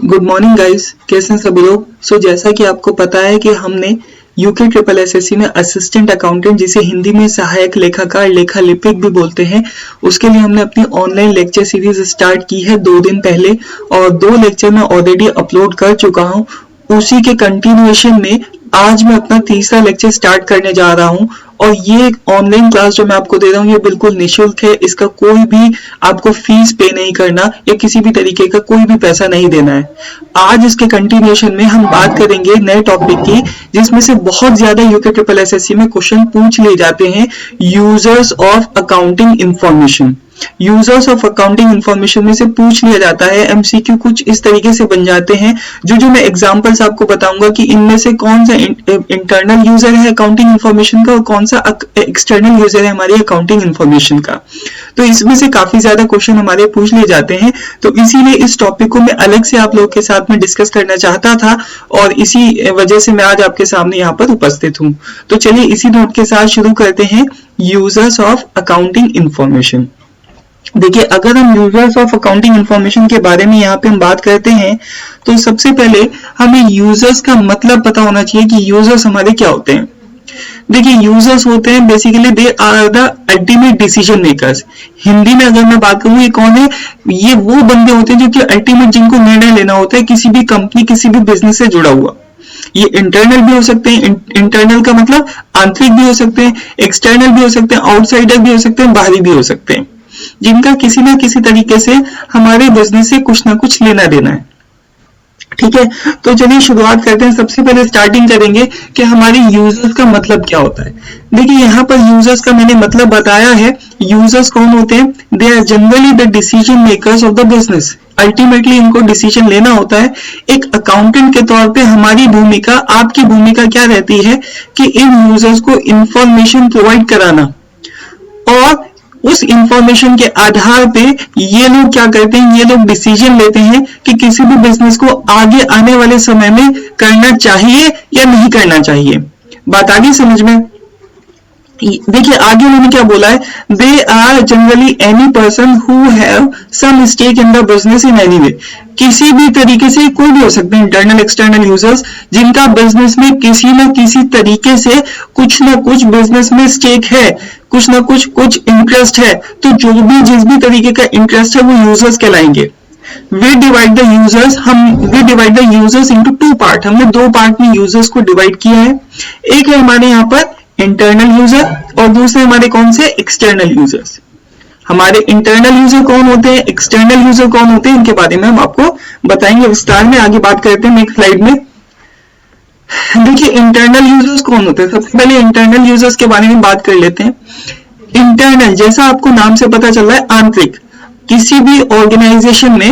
Good morning guys, कैसे हैं सभी लोग। जैसा कि आपको पता है कि हमने यूके ट्रिपल एसएससी में असिस्टेंट अकाउंटेंट, जिसे हिंदी में सहायक लेखाकार लेखा लिपिक भी बोलते हैं, उसके लिए हमने अपनी ऑनलाइन लेक्चर सीरीज स्टार्ट की है 2 दिन पहले और 2 लेक्चर मैं ऑलरेडी अपलोड कर चुका हूं। उसी के कंटिन्यूएशन में आज मैं अपना तीसरा लेक्चर स्टार्ट करने जा रहा हूं और ये ऑनलाइन क्लास जो मैं आपको दे रहा हूं ये बिल्कुल निःशुल्क है। इसका कोई भी आपको फीस पे नहीं करना या किसी भी तरीके का कोई भी पैसा नहीं देना है। आज इसके कंटिन्यूएशन में हम बात करेंगे नए टॉपिक की, जिसमें से बहुत ज्यादा यूके ट्रिपल एसएससी में क्वेश्चन पूछ लिए जाते हैं। Users of accounting information, users of accounting information में से पूछ लिया जाता है। एमसीक्यू कुछ इस तरीके से बन जाते हैं जो मैं एग्जांपल्स आपको बताऊंगा कि इनमें से कौन सा इंटरनल यूजर है अकाउंटिंग इंफॉर्मेशन का और कौन सा एक्सटर्नल यूजर है हमारी अकाउंटिंग इंफॉर्मेशन का। तो इसमें से काफी ज्यादा क्वेश्चन हमारे पूछ लिए जाते हैं, तो इसीलिए इस टॉपिक को मैं अलग से आप लोग के साथ में डिस्कस करना चाहता था और इसी वजह से मैं आज आपके सामने यहाँ पर उपस्थित हूँ। तो चलिए इसी नोट के साथ शुरू करते हैं। Users of accounting information. देखिए, अगर हम यूजर्स ऑफ अकाउंटिंग इंफॉर्मेशन के बारे में यहाँ पे हम बात करते हैं तो सबसे पहले हमें यूजर्स का मतलब पता होना चाहिए कि यूजर्स हमारे क्या होते हैं। देखिए, यूजर्स होते हैं basically they are the ultimate decision makers. Hindi में अगर मैं बात करूं ये कौन है, ये वो बंदे होते हैं जो कि अल्टीमेट जिनको निर्णय लेना होता है किसी भी कंपनी किसी भी बिजनेस से जुड़ा हुआ। ये इंटरनल भी हो सकते हैं, इंटरनल का मतलब आंतरिक भी हो सकते हैं, एक्सटर्नल भी हो सकते हैं, आउटसाइडर भी हो सकते हैं, बाहरी भी हो सकते हैं, जिनका किसी ना किसी तरीके से हमारे बिजनेस से कुछ ना कुछ लेना देना है। ठीक है, तो चलिए शुरुआत करते हैं। सबसे पहले स्टार्टिंग करेंगे कि हमारे यूजर्स का मतलब क्या होता है। देखिए, यहाँ पर यूजर्स का मैंने मतलब बताया है। यूजर्स कौन होते हैं? They are generally the decision makers of the business. Ultimately इनको डिसीजन लेना होता है। एक अकाउंटेंट के तौर पे हमारी भूमिका, आपकी भूमिका क्या रहती है कि इन यूजर्स को इंफॉर्मेशन प्रोवाइड कराना, और उस इंफॉर्मेशन के आधार पे ये लोग क्या करते हैं, ये लोग डिसीजन लेते हैं कि किसी भी बिजनेस को आगे आने वाले समय में करना चाहिए या नहीं करना चाहिए। बात आ गई समझ में? देखिए आगे उन्होंने क्या बोला है, they are generally any person who have some stake in the business in any way. किसी भी तरीके से कोई भी हो सकते हैं इंटरनल एक्सटर्नल यूजर्स, जिनका बिजनेस में किसी न किसी तरीके से कुछ ना कुछ बिजनेस में स्टेक है, कुछ ना कुछ इंटरेस्ट है। तो जो भी जिस भी तरीके का इंटरेस्ट है वो यूजर्स कहलाएंगे। We divide the users into 2 part. हमने 2 पार्ट में यूजर्स को डिवाइड किया है। एक है हमारे यहाँ पर इंटरनल यूजर और दूसरे हमारे कौन से एक्सटर्नल यूजर्स। हमारे इंटरनल यूजर कौन होते हैं, एक्सटर्नल यूजर कौन होते हैं, इनके बारे में हम आपको बताएंगे विस्तार में। आगे बात करते हैं नेक्स्ट स्लाइड में। देखिए, इंटरनल यूजर्स कौन होते हैं। सबसे पहले इंटरनल यूजर्स के बारे में बात कर लेते हैं। इंटरनल, जैसा आपको नाम से पता चल रहा है, आंतरिक। किसी भी ऑर्गेनाइजेशन में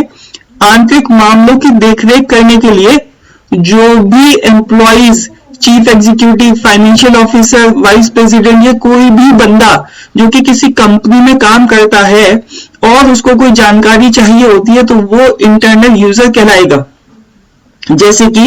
आंतरिक मामलों की देखरेख करने के लिए जो भी employees, chief executive, financial officer, vice president या कोई भी बंदा जो कि किसी कंपनी में काम करता है और उसको कोई जानकारी चाहिए होती है तो वो इंटरनल यूजर कहलाएगा। जैसे कि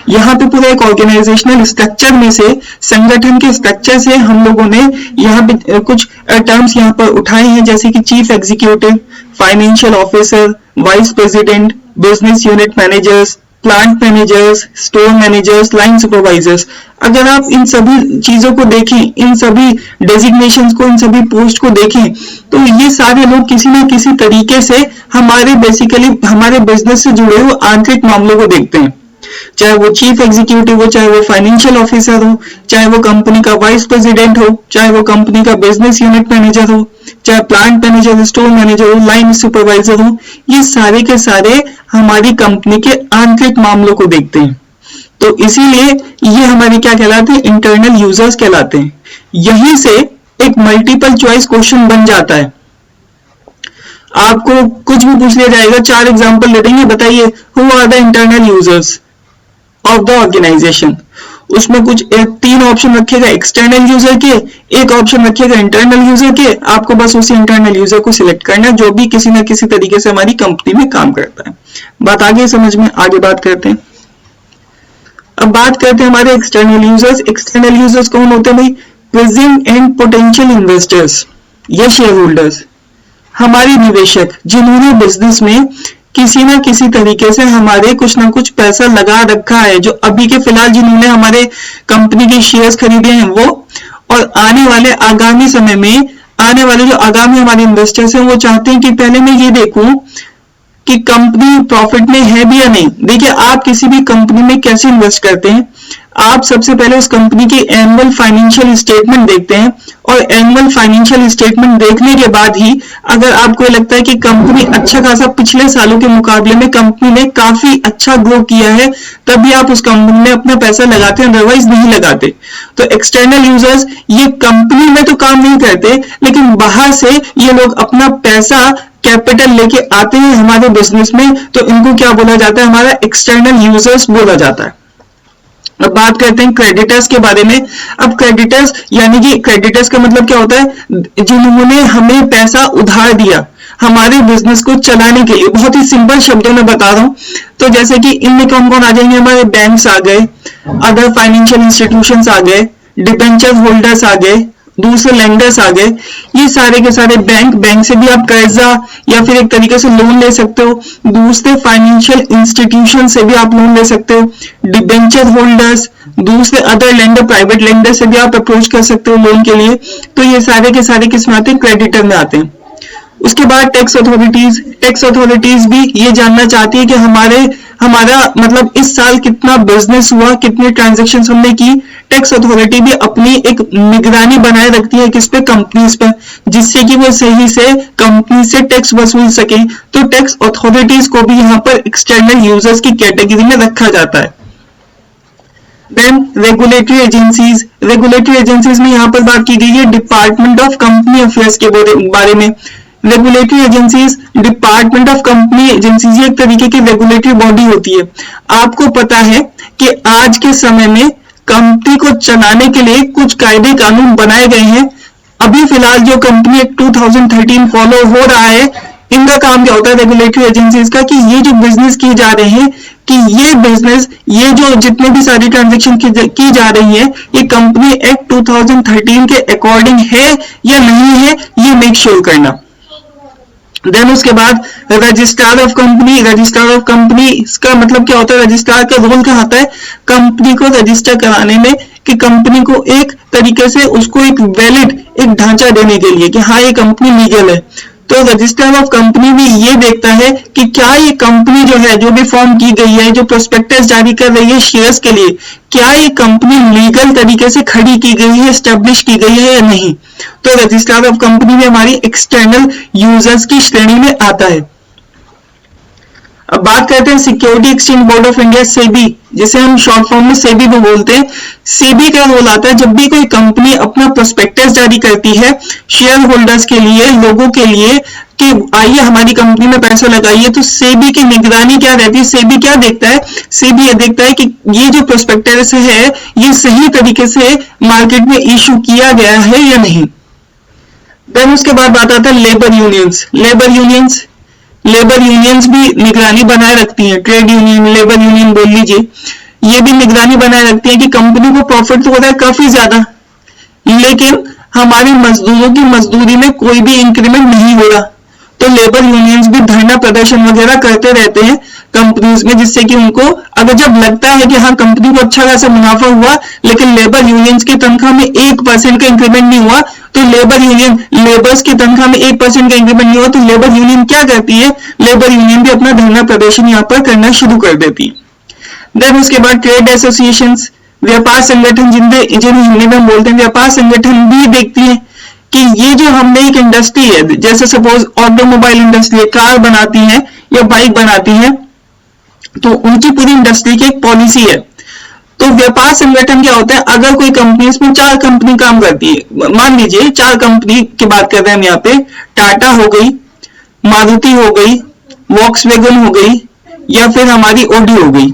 यहाँ पे पूरा एक ऑर्गेनाइजेशनल स्ट्रक्चर में से, संगठन के स्ट्रक्चर से हम लोगों ने यहाँ पे कुछ टर्म्स यहाँ पर उठाए हैं, जैसे कि chief executive, financial officer, vice president, business unit managers, plant managers, store managers, line supervisors. अगर आप इन सभी चीजों को देखें, इन सभी डेजिग्नेशंस को, इन सभी पोस्ट को देखें, तो ये सारे लोग किसी न किसी तरीके से हमारे बेसिकली हमारे बिजनेस से जुड़े हुए आंतरिक मामलों को देखते हैं। चाहे वो चीफ एग्जीक्यूटिव हो, चाहे वो फाइनेंशियल ऑफिसर हो, चाहे वो कंपनी का वाइस प्रेसिडेंट हो, चाहे वो कंपनी का बिजनेस यूनिट मैनेजर हो, चाहे प्लांट मैनेजर, स्टोर मैनेजर हो, लाइन सुपरवाइजर हो, ये सारे के सारे हमारी कंपनी के आंतरिक मामलों को देखते हैं। तो इसीलिए ये हमारे क्या कहलाते हैं, इंटरनल यूजर्स कहलाते हैं। यहीं से एक मल्टीपल चॉइस क्वेश्चन बन जाता है। आपको कुछ भी पूछ लिया जाएगा, 4 एग्जांपल दे देंगे, बताइए who are the internal users of the organisation. उसमें कुछ 3 ऑप्शन रखेगा एक्सटर्नल यूजर के, एक ऑप्शन रखेगा इंटरनल यूजर के। आपको बस उसी इंटरनल यूजर को सिलेक्ट करना है जो भी किसी ना किसी तरीके से हमारी कंपनी में काम करता है। बात आगे समझ में? आगे बात करते हैं। अब बात करते हैं हमारे एक्सटर्नल यूजर्स। एक्सटर्नल यूजर्स कौन होते हैं भाई? प्रेजेंट एंड पोटेंशियल इन्वेस्टर्स या शेयर होल्डर्स। हमारे निवेशक जिन्होंने बिजनेस में किसी ना किसी तरीके से हमारे कुछ ना कुछ पैसा लगा रखा है, जो अभी के फिलहाल जिन्होंने हमारे कंपनी के शेयर्स खरीदे हैं वो, और आने वाले आगामी समय में आने वाले जो आगामी हमारे इन्वेस्टर्स हैं वो चाहते हैं कि पहले मैं ये देखूं कि कंपनी प्रॉफिट में है भी या नहीं। देखिए, आप किसी भी कंपनी में कैसे इन्वेस्ट करते हैं, आप सबसे पहले उस कंपनी की एनुअल फाइनेंशियल स्टेटमेंट देखते हैं, और एनुअल फाइनेंशियल स्टेटमेंट देखने के बाद ही अगर आपको लगता है कि कंपनी अच्छा खासा पिछले सालों के मुकाबले में कंपनी ने काफी अच्छा ग्रो किया है, तभी आप उस कंपनी में अपना पैसा लगाते हैं, अदरवाइज नहीं लगाते। तो एक्सटर्नल यूजर्स ये कंपनी में तो काम नहीं करते, लेकिन बाहर से ये लोग अपना पैसा कैपिटल लेके आते हैं हमारे बिजनेस में, तो इनको क्या बोला जाता है, हमारा एक्सटर्नल यूजर्स बोला जाता है। अब बात करते हैं क्रेडिटर्स के बारे में। अब क्रेडिटर्स यानी कि क्रेडिटर्स का मतलब क्या होता है, जिन्होंने हमें पैसा उधार दिया हमारे बिजनेस को चलाने के लिए। बहुत ही सिंपल शब्दों में बता रहा हूं, तो जैसे कि इनमें कौन कौन आ जाएंगे, हमारे बैंक्स आ गए, अदर फाइनेंशियल इंस्टीट्यूशंस आ गए, डिबेंचर होल्डर्स आ गए, दूसरे लेंडर्स आ गए। ये सारे के सारे बैंक से भी आप कर्जा या फिर एक तरीके से लोन ले सकते हो, दूसरे फाइनेंशियल इंस्टीट्यूशन से भी आप लोन ले सकते हो, डिबेंचर होल्डर्स, दूसरे अदर लेंडर, प्राइवेट लेंडर से भी आप अप्रोच कर सकते हो लोन के लिए। तो ये सारे के सारे किस में आते हैं, क्रेडिटर में आते हैं। उसके बाद टैक्स अथॉरिटीज भी ये जानना चाहती है कि हमारा मतलब इस साल कितना बिजनेस हुआ, कितने ट्रांजैक्शन हमने की। टैक्स अथॉरिटी भी अपनी एक निगरानी बनाए रखती है किस पे, कंपनीज पे, जिससे कि वो सही से कंपनी से टैक्स वसूल सके। तो टैक्स अथॉरिटीज को भी यहाँ पर एक्सटर्नल यूजर्स की कैटेगरी में रखा जाता है। देन रेगुलेटरी एजेंसीज में यहाँ पर बात की गई है डिपार्टमेंट ऑफ कंपनी अफेयर्स के बारे में। Regulatory agencies, department of company agencies, एक तरीके की रेगुलेटरी बॉडी होती है। आपको पता है कि आज के समय में कंपनी को चलाने के लिए कुछ कायदे कानून बनाए गए हैं। अभी फिलहाल जो कंपनी एक्ट 2013 फॉलो हो रहा है, इनका काम क्या होता है रेगुलेटरी एजेंसीज का, कि ये जो बिजनेस की जा रहे हैं, कि ये बिजनेस, ये जो जितने भी सारी ट्रांजैक्शन की जा रही है, ये कंपनी एक्ट 2013 के अकॉर्डिंग है या नहीं है, ये मेक श्योर करना। देन उसके बाद रजिस्ट्रार ऑफ कंपनी, इसका मतलब क्या होता है, रजिस्ट्रार का रोल क्या होता है, कंपनी को रजिस्टर कराने में, कि कंपनी को एक तरीके से उसको एक वैलिड एक ढांचा देने के लिए कि हाँ ये कंपनी लीगल है। तो रजिस्ट्रार ऑफ कंपनी भी ये देखता है कि क्या ये कंपनी जो है, जो भी फॉर्म की गई है, जो प्रोस्पेक्टस जारी कर रही है शेयर्स के लिए, क्या ये कंपनी लीगल तरीके से खड़ी की गई है, एस्टेब्लिश की गई है या नहीं। तो रजिस्ट्रार ऑफ कंपनी भी हमारी एक्सटर्नल यूजर्स की श्रेणी में आता है। अब बात करते हैं security exchange board of India, SEBI, जिसे हम शॉर्ट फॉर्म में सेबी भी बोलते हैं। सेबी का रोल आता है जब भी कोई कंपनी अपना प्रोस्पेक्टस जारी करती है शेयर होल्डर्स के लिए, लोगों के लिए, कि आइए हमारी कंपनी में पैसा लगाइए, तो सेबी की निगरानी क्या रहती है, सेबी क्या देखता है, सेबी ये देखता है कि ये जो प्रोस्पेक्टस है ये सही तरीके से मार्केट में इशू किया गया है या नहीं। देन उसके बाद बात आता है लेबर यूनियंस भी निगरानी बनाए रखती हैं। ट्रेड यूनियन, लेबर यूनियन बोल लीजिए, ये भी निगरानी बनाए रखती है कि कंपनी को प्रॉफिट तो होता है काफी ज्यादा, लेकिन हमारे मजदूरों की मजदूरी में कोई भी इंक्रीमेंट नहीं हो रहा। तो लेबर यूनियंस भी धरना प्रदर्शन वगैरह करते रहते हैं कंपनीज में, जिससे कि उनको अगर जब लगता है कि हाँ कंपनी को अच्छा खासा मुनाफा हुआ, लेकिन लेबर यूनियंस की तनख्वाह में 1% का इंक्रीमेंट नहीं हुआ, तो लेबर्स की तनख्वाह में 1% का इंक्रीमेंट नहीं हुआ, तो लेबर यूनियन क्या करती है, लेबर यूनियन भी अपना धरना प्रदर्शन यहाँ पर करना शुरू कर देती है। देन उसके बाद ट्रेड एसोसिएशन, व्यापार संगठन, जिन्हें हिंदी में बोलते हैं व्यापार संगठन, भी देखती है कि ये जो हमने एक इंडस्ट्री है, जैसे सपोज ऑटोमोबाइल इंडस्ट्री, कार बनाती है या बाइक बनाती है, तो उनकी पूरी इंडस्ट्री की एक पॉलिसी है। तो व्यापार संगठन क्या होता है, अगर कोई कंपनी, इसमें 4 कंपनी काम करती है, मान लीजिए 4 कंपनी की बात कर रहे हैं हम यहाँ पे, टाटा हो गई, मारुति हो गई, वॉक्सवैगन हो गई, या फिर हमारी ऑडी हो गई।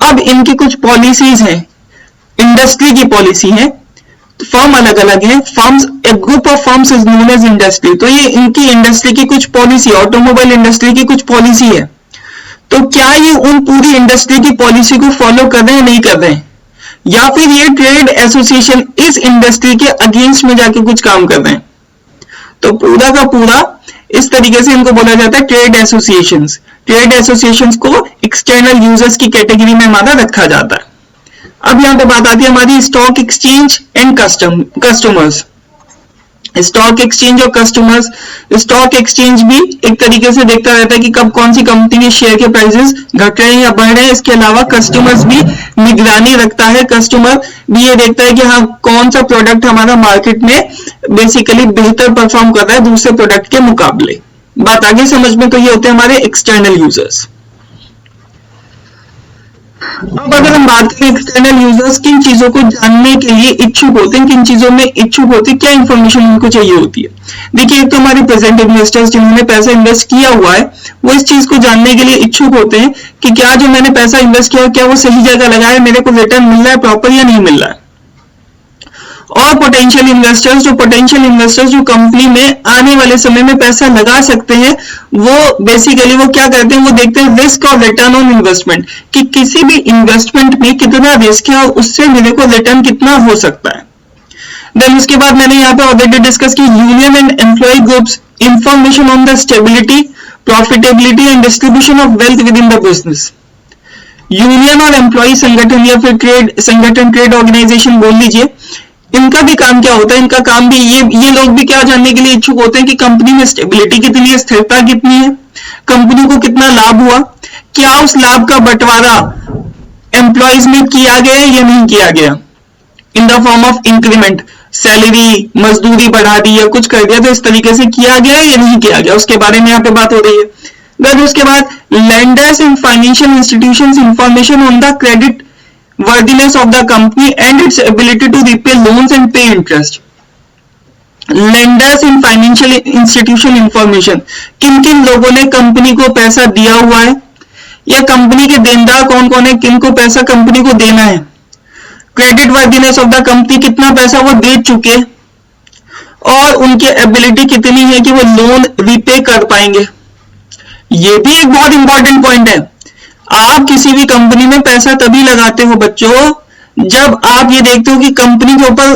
अब इनकी कुछ पॉलिसीज हैं, इंडस्ट्री की पॉलिसी है, फर्म अलग अलग है, firms, a group of firms is known as industry. तो ये इनकी इंडस्ट्री की कुछ पॉलिसी, ऑटोमोबाइल इंडस्ट्री की कुछ पॉलिसी है। तो क्या ये उन पूरी इंडस्ट्री की पॉलिसी को फॉलो कर रहे हैं, नहीं कर रहे हैं, या फिर ये ट्रेड एसोसिएशन इस इंडस्ट्री के अगेंस्ट में जाके कुछ काम कर रहे हैं। तो पूरा का पूरा इस तरीके से इनको बोला जाता है ट्रेड एसोसिएशंस। ट्रेड एसोसिएशंस को एक्सटर्नल यूजर्स की कैटेगरी में हमारा रखा जाता है। अब यहाँ पे बात आती है हमारी stock exchange and customers. Stock exchange और कस्टमर्स, स्टॉक एक्सचेंज भी एक तरीके से देखता रहता है कि कब कौन सी कंपनी के शेयर के प्राइसेस घट रहे हैं या बढ़ रहे हैं। इसके अलावा कस्टमर्स भी निगरानी रखता है, कस्टमर भी ये देखता है कि हाँ कौन सा प्रोडक्ट हमारा मार्केट में बेसिकली बेहतर परफॉर्म कर रहा है दूसरे प्रोडक्ट के मुकाबले। बात आगे समझ में, तो ये होते हैं हमारे एक्सटर्नल यूजर्स। अब अगर हम बात करें एक्सटर्नल यूजर्स किन चीजों को जानने के लिए इच्छुक होते हैं, किन चीजों में इच्छुक होते हैं, क्या इंफॉर्मेशन उनको चाहिए होती है। देखिए, एक तो हमारे प्रेजेंट इन्वेस्टर्स जिन्होंने पैसा इन्वेस्ट किया हुआ है, वो इस चीज को जानने के लिए इच्छुक होते हैं कि क्या जो मैंने पैसा इन्वेस्ट किया क्या वो सही जगह लगा है, मेरे को रिटर्न मिल रहा है प्रॉपर या नहीं मिल रहा है। और पोटेंशियल इन्वेस्टर्स जो कंपनी में आने वाले समय में पैसा लगा सकते हैं, वो बेसिकली वो क्या करते हैं, वो देखते हैं रिस्क और रिटर्न ऑन इन्वेस्टमेंट, कि किसी भी इन्वेस्टमेंट में कितना रिस्क है और उससे मेरे को रिटर्न कितना हो सकता है। देन उसके बाद मैंने यहाँ पे ऑलरेडी डिस्कस की union and employ groups, information on the stability, profitability and distribution of wealth within the business. Union और एम्प्लॉय संगठन या फिर ट्रेड ऑर्गेनाइजेशन बोल लीजिए, इनका भी काम क्या होता है, इनका काम भी ये लोग भी क्या जानने के लिए इच्छुक होते हैं कि कंपनी में स्टेबिलिटी कितनी है, स्थिरता कितनी है, कंपनी को कितना लाभ हुआ, क्या उस लाभ का बंटवारा एम्प्लॉयज में किया गया या नहीं किया गया, in the form of increment, salary, मजदूरी बढ़ा दी या कुछ कर दिया, तो इस तरीके से किया गया या नहीं किया गया, उसके बारे में यहाँ पे बात हो रही है। देन उसके बाद lenders in financial institutions information on the credit worthiness of the company and its ability to repay loans and pay interest. Lenders in financial institution information, किन किन लोगों ने कंपनी को पैसा दिया हुआ है या कंपनी के देनदार कौन कौन है, किन को पैसा कंपनी को देना है, credit worthiness of the company, कितना पैसा वो दे चुके और उनकी एबिलिटी कितनी है कि वो लोन रीपे कर पाएंगे। ये भी एक बहुत इंपॉर्टेंट पॉइंट है। आप किसी भी कंपनी में पैसा तभी लगाते हो बच्चों जब आप ये देखते हो कि कंपनी के ऊपर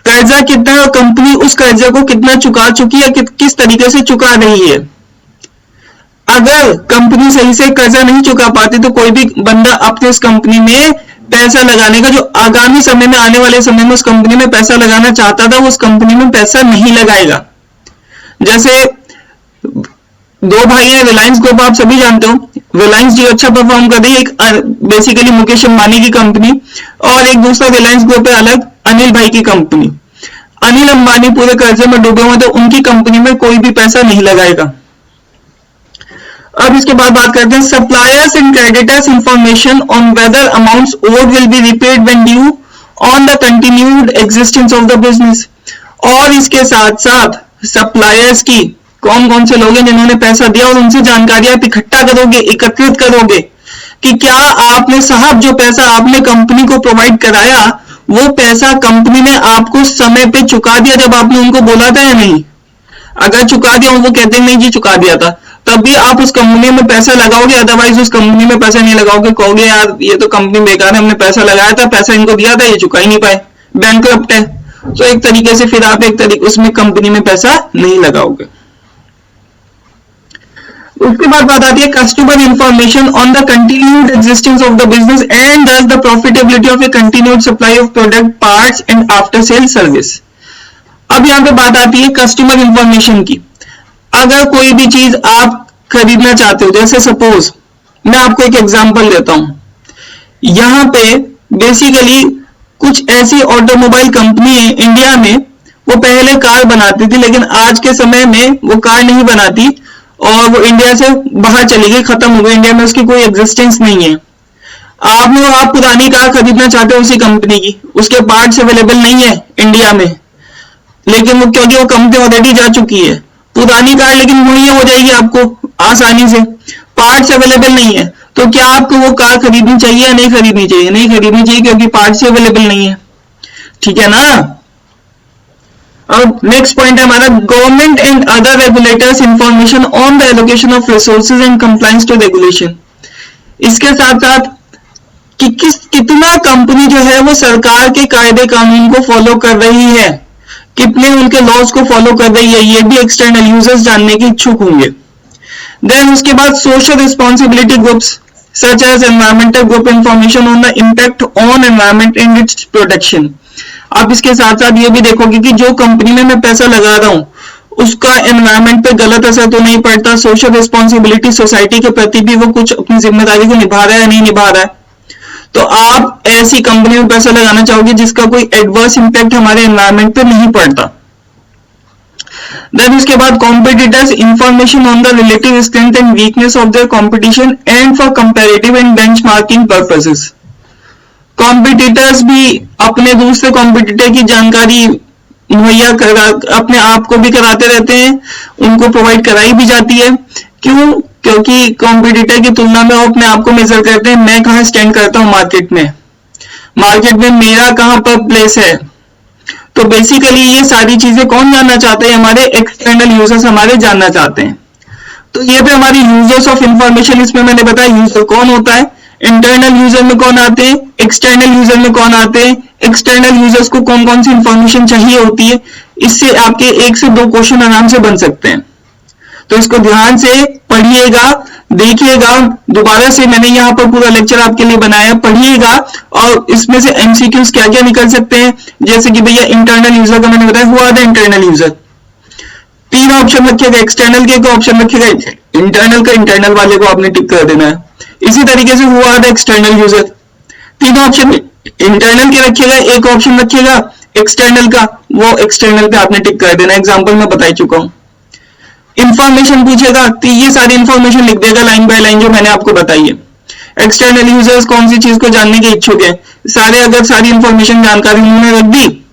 कर्जा कितना है और कंपनी उस कर्जे को कितना चुका चुकी है, किस तरीके से चुका रही है। अगर कंपनी सही से कर्जा नहीं चुका पाती तो कोई भी बंदा अपने उस कंपनी में पैसा लगाने का, जो आगामी समय में आने वाले समय में उस कंपनी में पैसा लगाना चाहता था, वो उस कंपनी में पैसा नहीं लगाएगा। जैसे दो भाई हैं, रिलायंस ग्रुप आप सभी जानते हो, रिलायंस जो अच्छा परफॉर्म कर रही है, एक बेसिकली मुकेश अंबानी की कंपनी और एक दूसरा रिलायंस ग्रुप है अलग, अनिल भाई की कंपनी। अनिल अंबानी पूरे कर्जे में डूबे हुए तो उनकी कंपनी में कोई भी पैसा नहीं लगाएगा। अब इसके बाद बात करते हैं suppliers and creditors information on whether amounts owed will be repaid when due on the continued existence of the business. और इसके साथ साथ सप्लायर्स की कौन कौन से लोग हैं जिन्होंने पैसा दिया, और उनसे जानकारी आप इकट्ठा करोगे, एकत्रित करोगे कि क्या आपने साहब जो पैसा आपने कंपनी को प्रोवाइड कराया वो पैसा कंपनी ने आपको समय पे चुका दिया जब आपने उनको बोला था या नहीं। अगर चुका दिया, वो कहते हैं नहीं जी चुका दिया था, तब भी आप उस कंपनी में पैसा लगाओगे, अदरवाइज उस कंपनी में पैसा नहीं लगाओगे, कहोगे यार ये तो कंपनी बेकार है, हमने पैसा लगाया था, पैसा इनको दिया था, ये चुका ही नहीं पाए, बैंकरप्ट है। तो एक तरीके से फिर आप एक तरीके उसमें कंपनी में पैसा नहीं लगाओगे। उसके बाद बात आती है customer information on the continued existence of the business and thus the profitability of A continued supply of product, parts and after sale service. अब यहाँ पे बात आती है कस्टमर इंफॉर्मेशन की। अगर कोई भी चीज आप खरीदना चाहते हो, जैसे सपोज मैं आपको एक एग्जांपल देता हूं, यहाँ पे बेसिकली कुछ ऐसी ऑटोमोबाइल कंपनी है इंडिया में, वो पहले कार बनाती थी लेकिन आज के समय में वो कार नहीं बनाती और वो इंडिया से बाहर चली गई, खत्म हो गई, इंडिया में उसकी कोई एग्जिस्टेंस नहीं है। आप पुरानी कार खरीदना चाहते हो उसी कंपनी की, उसके पार्ट्स अवेलेबल नहीं है इंडिया में, लेकिन वो क्योंकि वो कंपनी ऑलरेडी जा चुकी है, पुरानी कार लेकिन मुहैया हो जाएगी आपको आसानी से, पार्ट्स अवेलेबल नहीं है, तो क्या आपको वो कार खरीदनी चाहिए या नहीं खरीदनी चाहिए? नहीं खरीदनी चाहिए क्योंकि पार्ट्स अवेलेबल नहीं है, ठीक है ना। अब नेक्स्ट पॉइंट है हमारा government and other regulators information on the allocation of resources and compliance to regulation. इसके साथ साथ कि कितना कंपनी जो है वो सरकार के कायदे कानून को फॉलो कर रही है, कितने उनके लॉज को फॉलो कर रही है, ये भी एक्सटर्नल यूजर्स जानने के इच्छुक होंगे। देन उसके बाद social responsibility groups such as environmental group information on the impact on environment and its protection. आप इसके साथ साथ ये भी देखोगे कि जो कंपनी में मैं पैसा लगा रहा हूं उसका एनवायरमेंट पे गलत असर तो नहीं पड़ता, सोशल रिस्पॉन्सिबिलिटी सोसाइटी के प्रति भी वो कुछ अपनी जिम्मेदारी को निभा रहा है या नहीं निभा रहा है। तो आप ऐसी कंपनी में पैसा लगाना चाहोगे जिसका कोई एडवर्स इंपैक्ट हमारे एनवायरमेंट पे नहीं पड़ता। देन उसके बाद competitors information on the relative strength and weakness of their competition and for comparative and benchmarking purposes. Competitors भी अपने दूसरे कॉम्पिटिटर की जानकारी मुहैया करा, अपने आप को भी कराते रहते हैं, उनको प्रोवाइड कराई भी जाती है। क्यों? क्योंकि कॉम्पिटिटर की तुलना में वो अपने आप को मेजर करते हैं, मैं कहाँ स्टैंड करता हूँ मार्केट में मेरा कहाँ पर प्लेस है। तो बेसिकली ये सारी चीजें कौन जानना चाहते हैं? हमारे एक्सटर्नल यूजर्स हमारे जानना चाहते हैं। तो ये पे हमारी यूजर्स ऑफ इंफॉर्मेशन, इसमें मैंने बताया यूजर कौन होता है, इंटरनल यूजर में कौन आते हैं, एक्सटर्नल यूजर में कौन आते हैं, एक्सटर्नल यूजर्स को कौन कौन सी इंफॉर्मेशन चाहिए होती है। इससे आपके 1 से 2 क्वेश्चन आराम से बन सकते हैं। तो इसको ध्यान से पढ़िएगा, देखिएगा, दोबारा से मैंने यहाँ पर पूरा लेक्चर आपके लिए बनाया, पढ़िएगा और इसमें से एमसीक्यूज क्या क्या निकल सकते हैं। जैसे कि भैया इंटरनल यूजर का मैंने बताया, who are the internal user, 3 option रखिएगा, एक्सटर्नल के 1 ऑप्शन रखिएगा, इंटरनल का इंटरनल वाले को आपने टिक कर देना है। इसी तरीके से who are the external user, 3 option internal के रखिएगा, 1 ऑप्शन रखिएगा एक्सटर्नल का, वो एक्सटर्नल पे आपने टिक कर देना। एग्जांपल मैं बता चुका हूं। इंफॉर्मेशन पूछेगा तो ये सारी इंफॉर्मेशन लिख देगा लाइन बाय लाइन जो मैंने आपको बताई है। एक्सटर्नल यूजर्स कौन सी चीज को जानने के इच्छुक है, सारे अगर सारी इंफॉर्मेशन जानकारी उन्होंने रख दी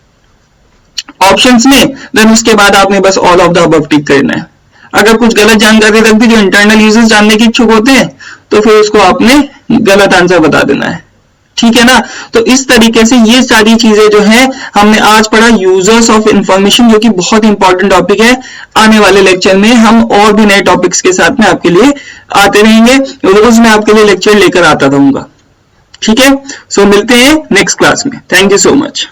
ऑप्शंस में, देन उसके बाद आपने बस ऑल ऑफ द अबव टिक करना है। अगर कुछ गलत जानकारी रख दी जो इंटरनल यूजर्स जानने के इच्छुक होते हैं तो फिर उसको आपने गलत आंसर बता देना है। ठीक है ना? तो इस तरीके से ये सारी चीजें जो है हमने आज पढ़ा यूजर्स ऑफ इंफॉर्मेशन, जो कि बहुत इंपॉर्टेंट टॉपिक है। आने वाले लेक्चर में हम और भी नए टॉपिक्स के साथ में आपके लिए आते रहेंगे, रोज मैं आपके लिए लेक्चर लेकर आता रहूंगा। ठीक है? सो मिलते हैं नेक्स्ट क्लास में। Thank you so much.